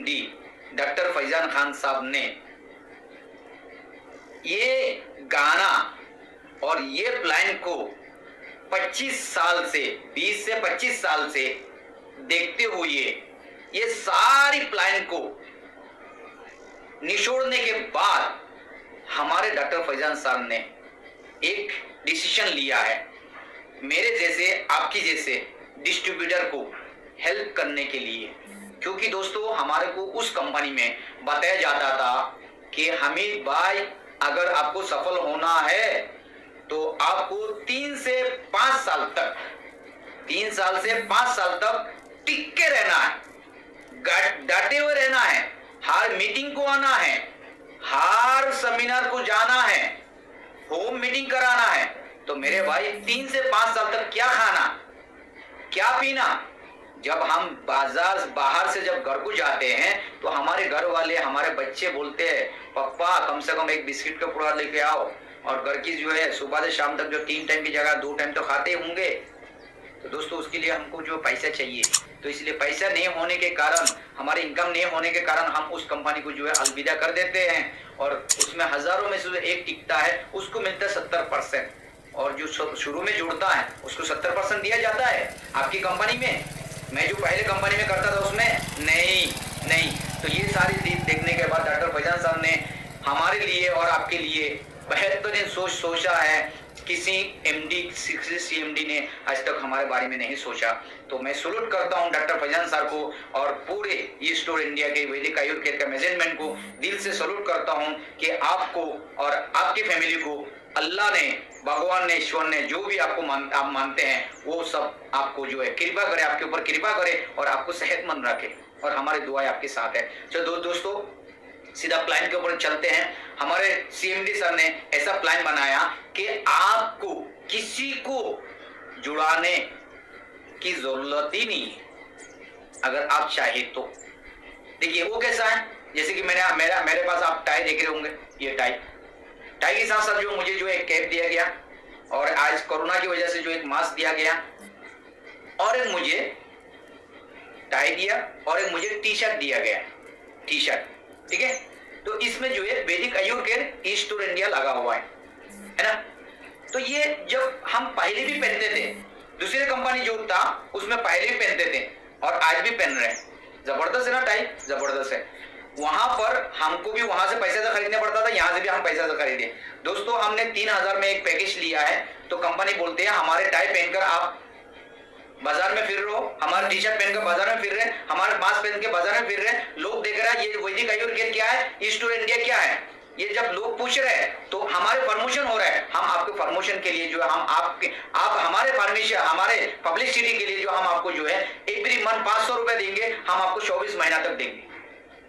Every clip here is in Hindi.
सीएमडी डॉक्टर फैजान खान साहब ने ये गाना और ये प्लान को 25 साल से 20 से 25 साल से देखते हुए ये सारी प्लान को निचोड़ने के बाद हमारे डॉक्टर फैजान साहब ने एक डिसीजन लिया है मेरे जैसे आपकी जैसे डिस्ट्रीब्यूटर को हेल्प करने के लिए। क्योंकि दोस्तों हमारे को उस कंपनी में बताया जाता था कि हमीद भाई अगर आपको सफल होना है तो आपको 3 से 5 साल तक 3 साल से 5 साल तक टिक के रहना है, डटे हुए रहना है, हर मीटिंग को आना है, हर सेमिनार को जाना है, होम मीटिंग कराना है। तो मेरे भाई 3 से 5 साल तक क्या खाना क्या पीना। जब हम बाहर से जब घर को जाते हैं तो हमारे घर वाले हमारे बच्चे बोलते हैं पप्पा कम से कम एक बिस्किट का पुड़ा लेके आओ, और घर की जो है सुबह से शाम तक जो 3 टाइम की जगह 2 टाइम तो खाते होंगे। तो दोस्तों उसके लिए हमको जो पैसा चाहिए, तो इसलिए पैसा नहीं होने के कारण, हमारी इनकम नहीं होने के कारण हम उस कंपनी को जो है अलविदा कर देते हैं, और उसमें हजारों में से एक टिकता है उसको मिलता है 70%, और जो शुरू में जुड़ता है उसको 70% दिया जाता है। आपकी कंपनी में, मैं जो पहले कंपनी में करता था उसमें नहीं। तो ये सारी चीज देखने के बाद डॉक्टर फैजान साहब ने हमारे लिए और आपके लिए बेहतरीन सोचा है। किसी एमडी सीएमडी ने आज तक हमारे बारे में नहीं सोचा। तो मैं सैल्यूट करता हूं डॉक्टर फैजान साहब को और पूरे ई स्टोर इंडिया के वैदिक आयुर्वेद के मैनेजमेंट को दिल से सैल्यूट करता हूं कि आपको और आपकी फैमिली को अल्लाह ने, भगवान ने, ईश्वर ने जो भी आपको आप मानते हैं वो सब आपको जो है कृपा करे, आपके ऊपर कृपा करे और आपको सेहतमंद रखे, और हमारी दुआएं आपके साथ है। चलो दोस्तों सीधा प्लान के ऊपर चलते हैं। हमारे सीएमडी सर ने ऐसा प्लान बनाया कि आपको किसी को जुड़ाने की जरूरत ही नहीं है अगर आप चाहे तो। देखिए वो कैसा है, जैसे कि मेरे पास आप टाई देख रहे होंगे, ये टाई के साथ साथ जो मुझे जो एक कैप दिया गया, और आज कोरोना की वजह से जो एक मास्क दिया गया, और एक मुझे टाई दिया, और एक मुझे टी शर्ट दिया गया, टी शर्ट, ठीक है। तो इसमें जो है वैदिक आयुर्वेद ई स्टोर इंडिया लगा हुआ है ना। तो ये जब हम पहले भी पहनते थे, दूसरी कंपनी जो था उसमें पहले भी पहनते थे और आज भी पहन रहे हैं। जबरदस्त है ना टाई, जबरदस्त है। वहां पर हमको भी वहां से पैसे से खरीदना पड़ता था, यहाँ से भी हम पैसे से खरीदे। दोस्तों हमने 3000 में एक पैकेज लिया है, तो कंपनी बोलते हैं हमारे टाई पहनकर आप बाजार में फिर रहे हो, हमारे टी शर्ट पहनकर बाजार में फिर रहे हैं, हमारे मास्क पहन के बाजार में फिर रहे हैं, लोग देख रहे हैं ये वैदिक आयुर्वेद क्या है, ई स्टोर इंडिया क्या है। ये जब लोग पूछ रहे हैं तो हमारे प्रमोशन हो रहा है। हम आपके प्रमोशन के लिए जो है आप हमारे परमिशन, हमारे पब्लिसिटी के लिए जो हम आपको जो है एवरी मंथ 500 रुपए देंगे, हम आपको 24 महीना तक देंगे,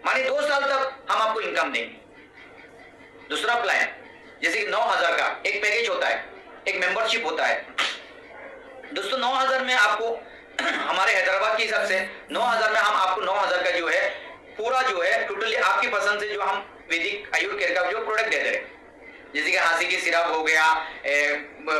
माने 2 साल तक हम आपको इनकम देंगे। दूसरा प्लान जैसे कि 9000 का एक पैकेज होता है, एक मेंबरशिप होता है। दोस्तों 9000 में आपको हमारे हैदराबाद के हिसाब से 9000 में हम आपको 9000 का जो है पूरा जो है टोटली आपकी पसंद से जो हम वैदिक आयुर्वेद का जो प्रोडक्ट दे रहे हैं, जैसे कि खांसी की सिरप हो गया,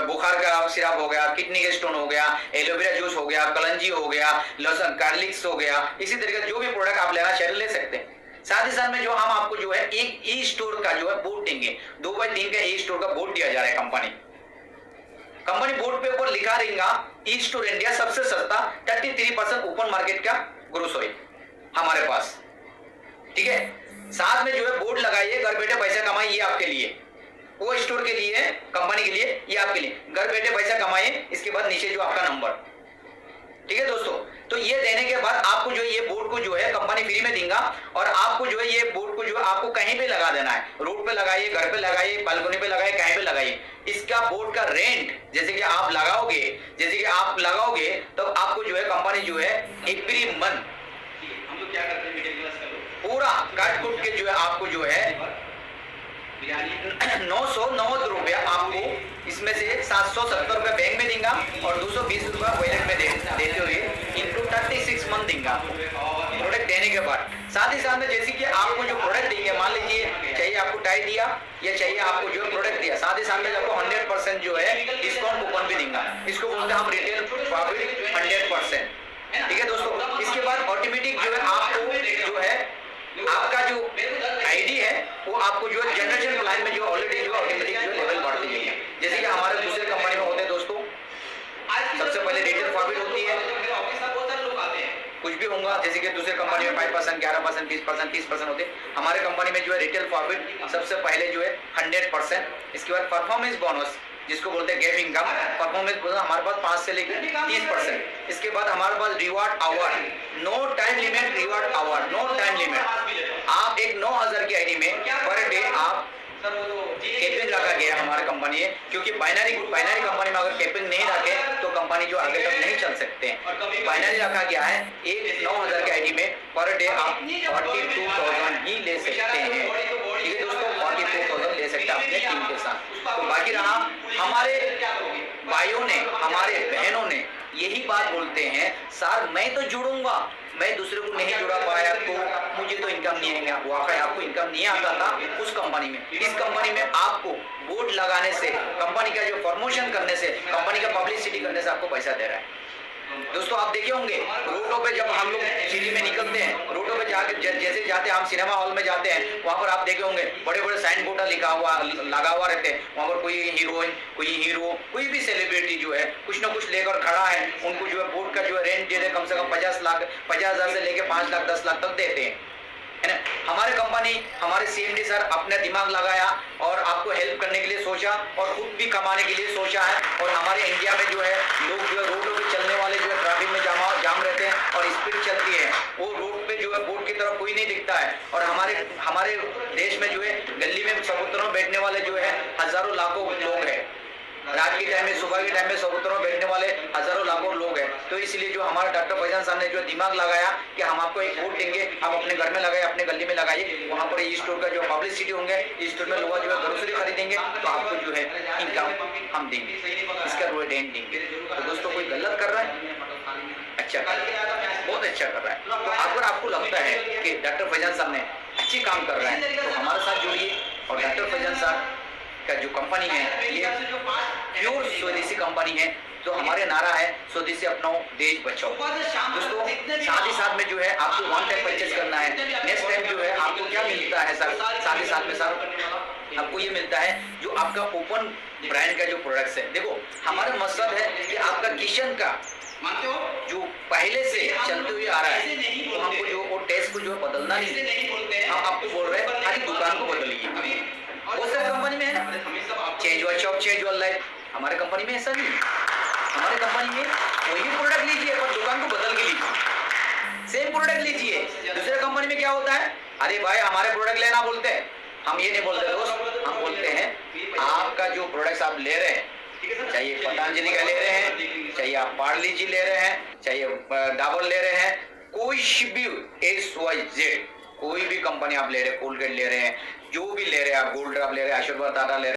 बुखार का सिरप हो गया, किडनी के स्टोन हो गया, एलोवेरा जूस हो गया, कलंजी हो गया, लहसुन गार्लिक्स हो गया, इसी तरीके से जो भी प्रोडक्ट आप लेना चाहे ले सकते हैं। साथ ही साथ में जो हम आपको जो है एक ई स्टोर का जो है बोर्ड देंगे, 2x3 का ई स्टोर का बोर्ड दिया जा रहा है। कंपनी बोर्ड पे ऊपर लिखा रहेगा ई स्टोर इंडिया सबसे सस्ता 33% ओपन मार्केट का ग्रोसरी हमारे पास, ठीक है। साथ में जो है बोर्ड लगाइए, घर बैठे पैसा कमाइए, आपके लिए वो स्टोर के लिए, कंपनी के लिए, ये आपके लिए, घर बैठे पैसा कमाइए। इसके बाद नीचे जो आपका नंबर, ठीक है दोस्तों। तो ये देने के बाद आपको जो ये बोर्ड को जो है कंपनी फ्री में देगा, और आपको जो है ये बोर्ड को जो आपको कहीं पे लगा देना है, रोड पे लगाइए, घर पे लगाइए, बालकनी पे लगाइए, कहीं पे लगाइए। इसका बोर्ड का रेंट जैसे कि आप लगाओगे तब आपको जो है कंपनी जो है एवरी मंथ हम लोग क्या करते हैं मिडिल क्लास का लोग पूरा काट कूट के जो है आपको जो है 990 रुपया आपको इसमें से 770 रुपया बैंक में देगा और 220 रुपया वॉलेट में देते हुए इनटू 36 मंथ देगा प्रोडक्ट देने के बाद। साथ ही साथ में जैसे कि आपको जो प्रोडक्ट देंगे, मान लीजिए चाहिए आपको टाई दिया या चाहिए आपको जो प्रोडक्ट दिया, साथ ही साथ में आपको 100% जो है डिस्काउंट कूपन भी देगा। इसको बोलते हैं हम रिटेल प्रॉफिट 100%, ठीक है दोस्तों। इसके बाद ऑटोमेटिक जो है आपको जो है आपको जो है जनरेशन प्लान में जो ऑलरेडी जो ऑटोमेटिक जो लेवल बढ़ते जाएंगे। जैसे कि हमारे दूसरे कंपनी में होते हैं दोस्तों, सबसे पहले रिटेल प्रॉफिट होती है, कुछ भी होगा, जैसे कि दूसरे कंपनी में 5%, 11%, 20%, 30% होते हैं। हमारे कंपनी में जो है रिटेल प्रॉफिट सबसे पहले जो है 100%, इसके बाद परफॉर्मेंस बोनस जिसको बोलते हैं गैप इनकम, परफॉर्मेंस बोनस हमारे पास 5 से लेकर 30%। इसके बाद हमारे पास reward award, no time limit reward award, no time limit. आप एक 9000 की आईडी में पर डे आप कैपिंग रखा गया हमारे कंपनी है, क्योंकि बाइनरी कंपनी में अगर कैपिंग नहीं रखे तो कंपनी जो आगे तक नहीं चल सकते हैं। बाइनरी रखा गया है, एक 9000 की आईडी में पर डे आप 42,000 ही ले सकते हैं। ठीक है दोस्तों, 42,000 ले सकते हैं अपने टीम के साथ। तो बाकी रहा, हमारे भाइयों ने, हमारे बहनों ने यही बात बोलते हैं, सर मैं तो जुड़ूंगा, मैं दूसरे को नहीं जुड़ा पाया तो मुझे तो इनकम नहीं आएगा। वाकई आपको इनकम नहीं आता था उस कंपनी में। इस कंपनी में आपको बोर्ड लगाने से, कंपनी का जो प्रमोशन करने से, कंपनी का पब्लिसिटी करने से आपको पैसा दे रहा है। दोस्तों आप देखे होंगे रोडों पे जब हम लोग सिटी में निकलते हैं, रोडों पे जाके जैसे जाते हैं, हम सिनेमा हॉल में जाते हैं, वहाँ पर आप देखे होंगे बड़े बड़े साइन बोर्ड लगा हुआ रहते हैं। वहाँ पर कोई हीरोइन, कोई हीरो, कोई भी सेलिब्रिटी जो है कुछ ना कुछ लेकर खड़ा है, उनको जो है बोर्ड का जो है रेंट दे रहे, कम से कम 50,000 से लेकर 5 लाख 10 लाख तक देते हैं, है ना। हमारे कंपनी, हमारे सीएमडी सर अपने दिमाग लगाया और आपको हेल्प करने के लिए सोचा और खुद भी कमाने के लिए सोचा है। और हमारे इंडिया में जो है लोग जो है रोडों पे चलने वाले जो है ट्रैफिक में जाम रहते हैं और स्पीड चलती है, वो रोड पे जो है बोर्ड की तरफ कोई नहीं दिखता है। और हमारे देश में जो है गली में सबूतरों बैठने वाले जो है हजारों लाखों लोग हैं। रात के टाइम में, सुबह के टाइम में सबूतरों बैठने वाले हजारों लाखों लोग हैं। तो इसलिए जो हमारे डॉक्टर फैजान साहब ने जो दिमाग लगाया कि हम आपको एक बोर्ड देंगे, आप अपने घर में लगाइए, अपने गली में लगाइए, वहाँ पर ई स्टोर का जो पब्लिसिटी होंगे, ई स्टोर में लोग जो है ग्रोसरी खरीदेंगे तो आपको जो है इनकम हम देंगे, इसका रेंट देंगे। तो दोस्तों कोई गलत कर रहा है? अच्छा कर रहा है, बहुत अच्छा कर रहा है। तो अगर आपको लगता है कि डॉक्टर फैजान साहब ने अच्छी काम कर रहा है तो हमारे साथ जुड़िए। और डॉक्टर फैजान साहब का जो कंपनी है ये प्योर स्वदेशी कंपनी है। जो हमारे नारा है स्वदेशी अपनाओ देश बचाओ। दोस्तों साथ ही साथ में जो है आपको वन टाइम परचेज करना है, नेक्स्ट टाइम जो है आपको क्या मिलता है सर, साथ ही साथ में सर आपको ये मिलता है जो आपका ओपन ब्रांड का जो प्रोडक्ट्स है। देखो हमारा मकसद है कि आपका किचन का जो पहले से चलते हुए आ रहा है तो हमको जो वो टेस्ट को जो बदलना नहीं, हम आपको बोल रहे हैं खाली दुकान को बदलिए। बहुत सारी कंपनी में है ना, change your shop change your life, हमारे कंपनी में ऐसा नहीं। हमारे कंपनी में वही प्रोडक्ट लीजिए पर दुकान को बदल के लीजिए, सेम प्रोडक्ट लीजिए। दूसरे कंपनी में क्या होता है, अरे भाई हमारे प्रोडक्ट लेना बोलते हैं, हम ये नहीं बोलते दोस्त, हम बोलते हैं आपका जो प्रोडक्ट्स आप ले रहे हैं, चाहिए पतंजलि का ले रहे हैं, चाहिए आप पार्ले जी ले रहे हैं, चाहिए डाबर ले रहे हैं, कोई भी XYZ कोई भी कंपनी आप ले रहे हैं, कोलगेट ले रहे हैं, जो भी ले रहे हैं आप, गोल्ड ड्रॉप ले रहे हैं, आशीर्वाद टाटा ले रहे हैं,